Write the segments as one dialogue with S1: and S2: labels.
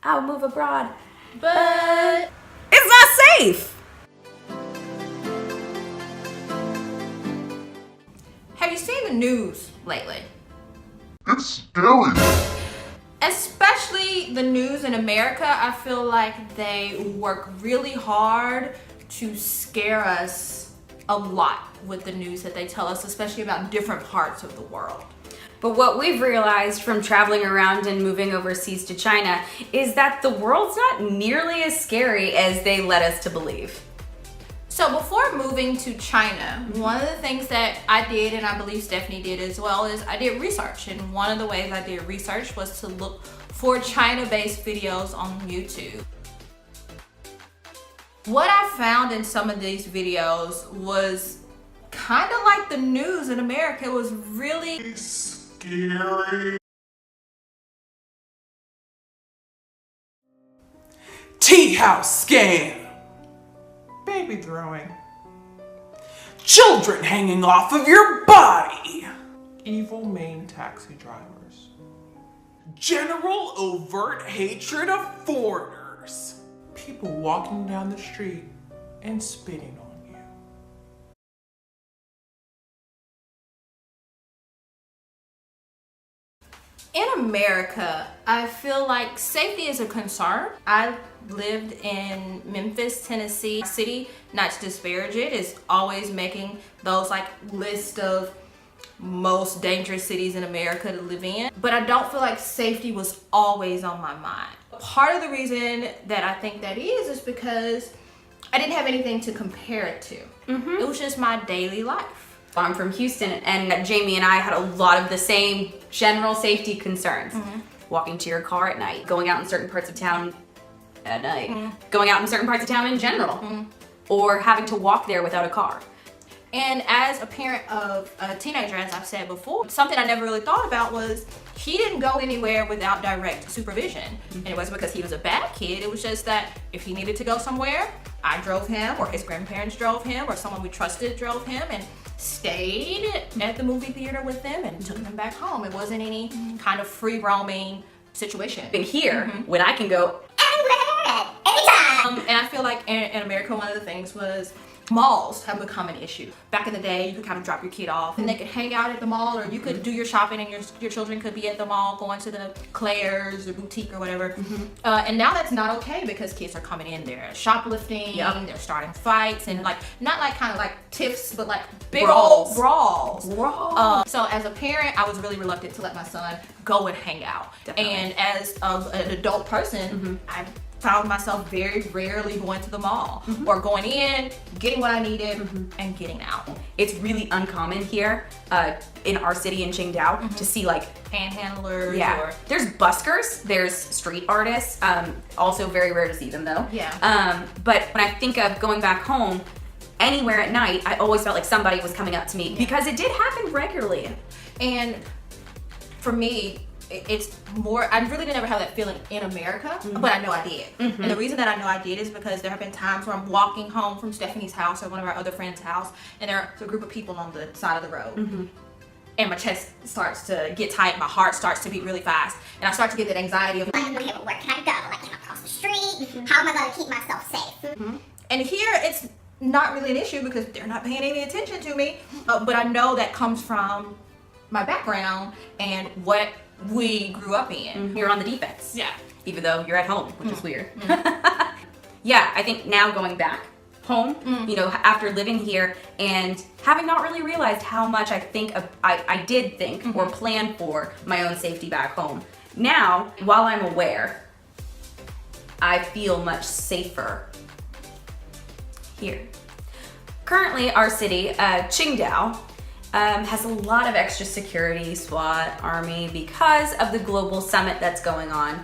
S1: I'll move abroad.
S2: But
S1: It's not safe!
S2: have you seen the news lately?
S3: It's scary.
S2: Especially the news in America, I feel like they work really hard to scare us a lot with the news that they tell us, especially about different parts of the world.
S1: But what we've realized from traveling around and moving overseas to China is that the world's not nearly as scary as they led us to believe.
S2: So before moving to China, one of the things that I did, and I believe Stephanie did as well, is I did research. And one of the ways I did research was to look for China-based videos on YouTube. What I found in some of these videos was kind of like the news in America. It was really
S3: Scary.
S4: Tea house scam. Baby throwing. Children hanging off of your body. Evil Maine taxi drivers. General overt hatred of foreigners. People walking down the street and spitting on you.
S2: in America, I feel like safety is a concern. I lived in Memphis, Tennessee. City, not to disparage it, is always making those like list of most dangerous cities in America to live in. But I don't feel like safety was always on my mind. Part of the reason that I think that is because I didn't have anything to compare it to. It was just my daily life.
S1: I'm from Houston, and Jamie and I had a lot of the same general safety concerns. Walking to your car at night, going out in certain parts of town at night, going out in certain parts of town in general, or having to walk there without a car.
S2: And as a parent of a teenager, as I've said before, something I never really thought about was he didn't go anywhere without direct supervision. And it wasn't because he was a bad kid, it was just that if he needed to go somewhere, I drove him, or his grandparents drove him, or someone we trusted drove him, and stayed at the movie theater with them and took them back home. It wasn't any kind of free roaming situation.
S1: And here, when I can go
S2: Anywhere, anytime. And I feel like in America, one of the things was malls have become an issue. Back in the day, you could kind of drop your kid off and they could hang out at the mall, or you could do your shopping and your children could be at the mall going to the Claire's or boutique or whatever. And now that's not okay because kids are coming in there shoplifting, they're starting fights, and like not like kind of like tiffs, but like big old brawls. So as a parent, I was really reluctant to let my son go and hang out.
S1: Definitely.
S2: And as an adult person, I found myself very rarely going to the mall or going in, getting what I needed, and getting out.
S1: It's really uncommon here in our city in Qingdao to see like
S2: Panhandlers or
S1: there's buskers, there's street artists, also very rare to see them though. But when I think of going back home anywhere at night, I always felt like somebody was coming up to me because it did happen regularly.
S2: And for me, it's more, I really didn't ever have that feeling in America, but I know I did. And the reason that I know I did is because there have been times where I'm walking home from Stephanie's house or one of our other friends' house, and there's a group of people on the side of the road. And my chest starts to get tight, my heart starts to beat really fast, and I start to get that anxiety of
S5: like, okay, well, where can I go? Like, can I cross the street? How am I going to keep myself safe?
S2: And here it's not really an issue because they're not paying any attention to me, but I know that comes from my background and what we grew up in.
S1: You're on the defense.
S2: Yeah.
S1: Even though you're at home, which is weird. Yeah, I think now going back home, you know, after living here and having not really realized how much I think I did think or plan for my own safety back home. Now, while I'm aware, I feel much safer here. Currently, our city, Qingdao, has a lot of extra security, SWAT, Army, because of the global summit that's going on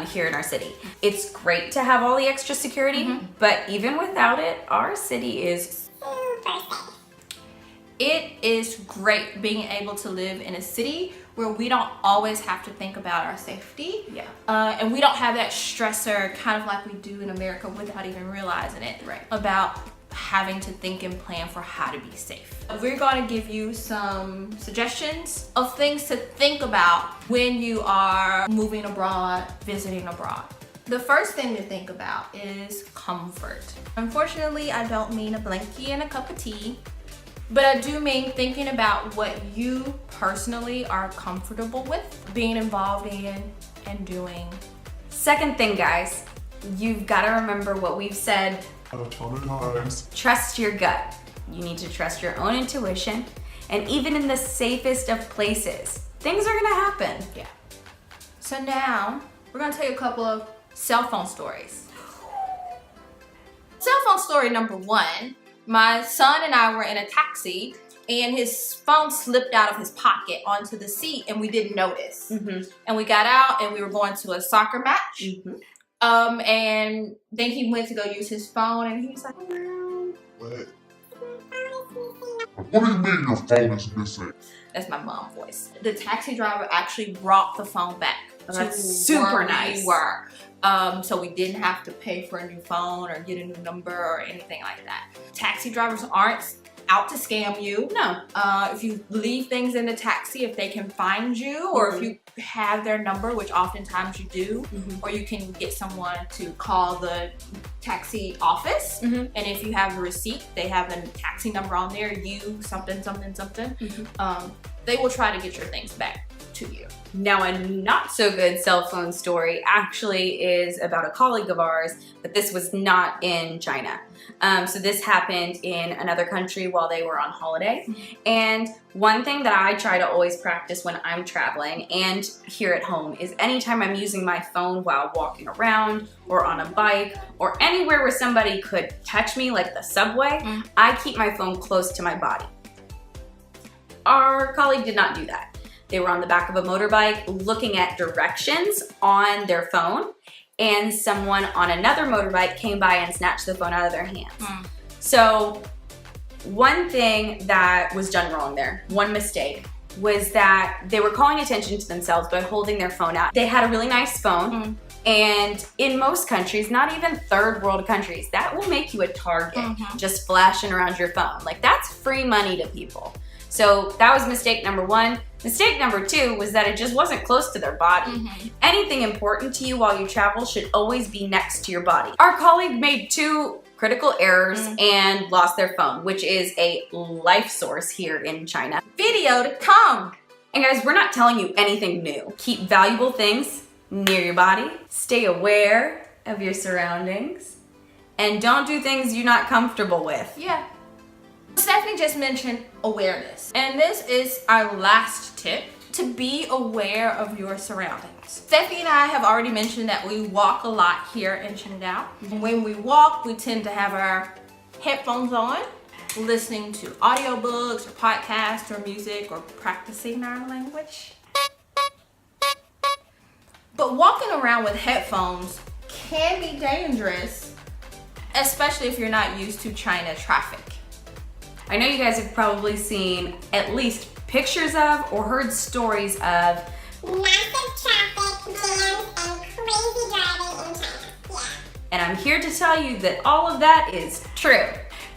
S1: here in our city. It's great to have all the extra security, but even without it, our city is
S5: Super safe.
S2: It is great being able to live in a city where we don't always have to think about our safety. And we don't have that stressor kind of like we do in America without even realizing it. About having to think and plan for how to be safe. We're going to give you some suggestions of things to think about when you are moving abroad, visiting abroad. The first thing to think about is comfort. Unfortunately, I don't mean a blankie and a cup of tea, but I do mean thinking about what you personally are comfortable with being involved in and doing.
S1: Second thing, guys, you've got to remember what we've said
S3: A ton of times.
S1: trust your gut. You need to trust your own intuition. And even in the safest of places, things are gonna happen.
S2: Yeah. So now we're gonna tell you a couple of cell phone stories. Cell phone story number 1, my son and I were in a taxi and his phone slipped out of his pocket onto the seat and we didn't notice. And we got out and we were going to a soccer match. And then he went to go use his phone and he was like,
S3: What? What do you mean your phone is missing?
S2: that's my mom voice. The taxi driver actually brought the phone back.
S1: That's
S2: to
S1: super
S2: where
S1: nice.
S2: We were. So we didn't have to pay for a new phone or get a new number or anything like that. Taxi drivers aren't out to scam you.
S1: No.
S2: If you leave things in the taxi, if they can find you, or if you have their number, which oftentimes you do, or you can get someone to call the taxi office, and if you have the receipt, they have a taxi number on there, you something, they will try to get your things back to you.
S1: Now, a not so good cell phone story actually is about a colleague of ours, but this was not in China. So this happened in another country while they were on holiday. And one thing that I try to always practice when I'm traveling and here at home is anytime I'm using my phone while walking around or on a bike or anywhere where somebody could touch me, like the subway, I keep my phone close to my body. Our colleague did not do that. They were on the back of a motorbike looking at directions on their phone, and someone on another motorbike came by and snatched the phone out of their hands. So one thing that was done wrong there, one mistake, was that they were calling attention to themselves by holding their phone out. They had a really nice phone, and in most countries, not even third world countries, that will make you a target, just flashing around your phone. Like, that's free money to people. So that was mistake number 1. Mistake number 2 was that it just wasn't close to their body. Anything important to you while you travel should always be next to your body. Our colleague made 2 critical errors and lost their phone, which is a life source here in China.
S2: Video to come.
S1: And guys, we're not telling you anything new. Keep valuable things near your body. Stay aware of your surroundings. And don't do things you're not comfortable with.
S2: Yeah. Stephanie just mentioned awareness, and this is our last tip, to be aware of your surroundings. Stephanie and I have already mentioned that we walk a lot here in Qingdao. When we walk, we tend to have our headphones on, listening to audiobooks or podcasts or music or practicing our language. But walking around with headphones can be dangerous, especially if you're not used to China traffic.
S1: I know you guys have probably seen at least pictures of or heard stories of
S5: Massive traffic jams and crazy driving in China. Yeah.
S1: and I'm here to tell you that all of that is true.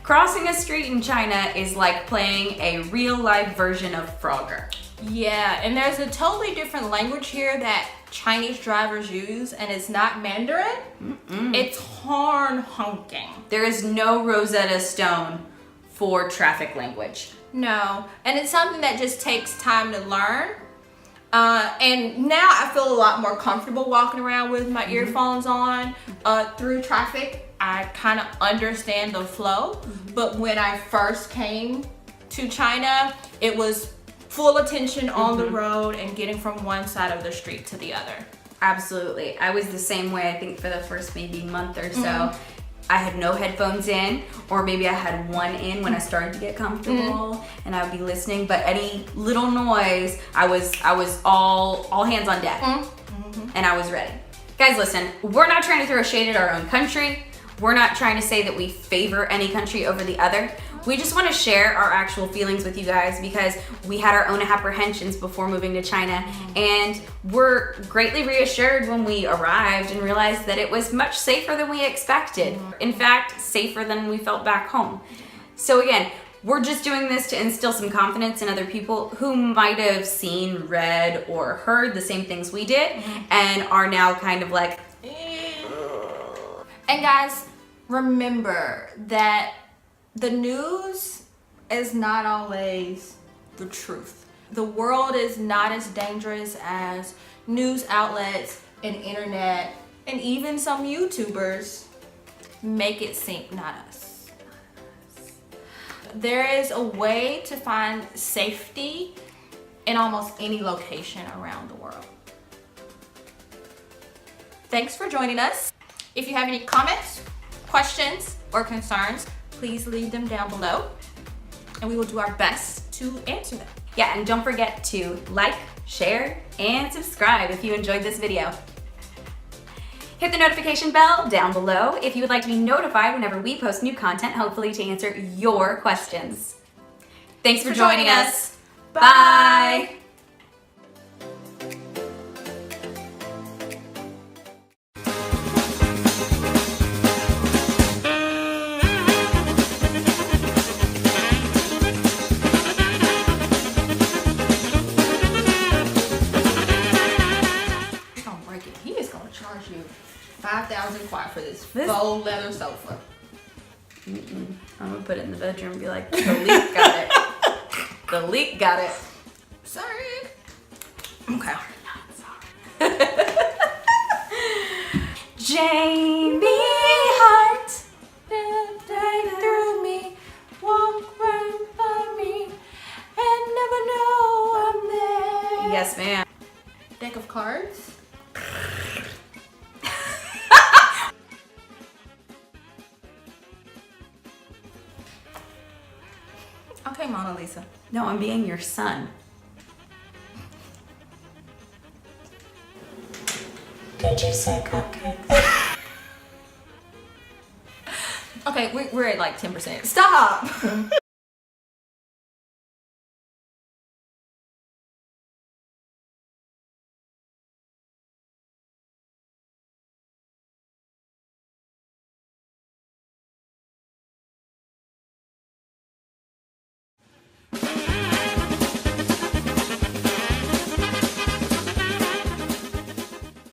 S1: Crossing a street in China is like playing a real life version of Frogger.
S2: Yeah, and there's a totally different language here that Chinese drivers use, and it's not Mandarin. It's horn honking.
S1: There is no Rosetta Stone for traffic language.
S2: No, and it's something that just takes time to learn. And now I feel a lot more comfortable walking around with my earphones on through traffic. I kind of understand the flow, but when I first came to China, it was full attention on the road and getting from one side of the street to the other.
S1: Absolutely. I was the same way, I think, for the first maybe month or so. I had no headphones in, or maybe I had one in when I started to get comfortable, and I would be listening, but any little noise, I was all hands on deck, and I was ready. Guys, listen, we're not trying to throw shade at our own country. We're not trying to say that we favor any country over the other. We just want to share our actual feelings with you guys because we had our own apprehensions before moving to China, and we're greatly reassured when we arrived and realized that it was much safer than we expected. In fact, safer than we felt back home. So again, we're just doing this to instill some confidence in other people who might have seen, read, or heard the same things we did and are now kind of like,
S2: And guys, remember that the news is not always the truth. The world is not as dangerous as news outlets and internet and even some YouTubers make it seem. Not us. There is a way to find safety in almost any location around the world. Thanks for joining us. If you have any comments, questions, or concerns, please leave them down below and we will do our best to answer them.
S1: Yeah, and don't forget to like, share, and subscribe if you enjoyed this video. Hit the notification bell down below if you would like to be notified whenever we post new content, hopefully to answer your questions. Thanks for joining us. Bye.
S2: He is gonna charge you 5,000 kwai for this faux leather sofa.
S1: I'm gonna put it in the bedroom and be like, the leak got it. The leak got it.
S2: Sorry. Okay.
S1: Jamie Hart.
S2: Day through me, walk right by me, and never know I'm there.
S1: Yes, ma'am.
S2: Deck of cards. Okay, Mona Lisa.
S1: No, I'm being your son.
S6: Did you say cupcakes?
S2: Okay, we're at like 10%. Stop!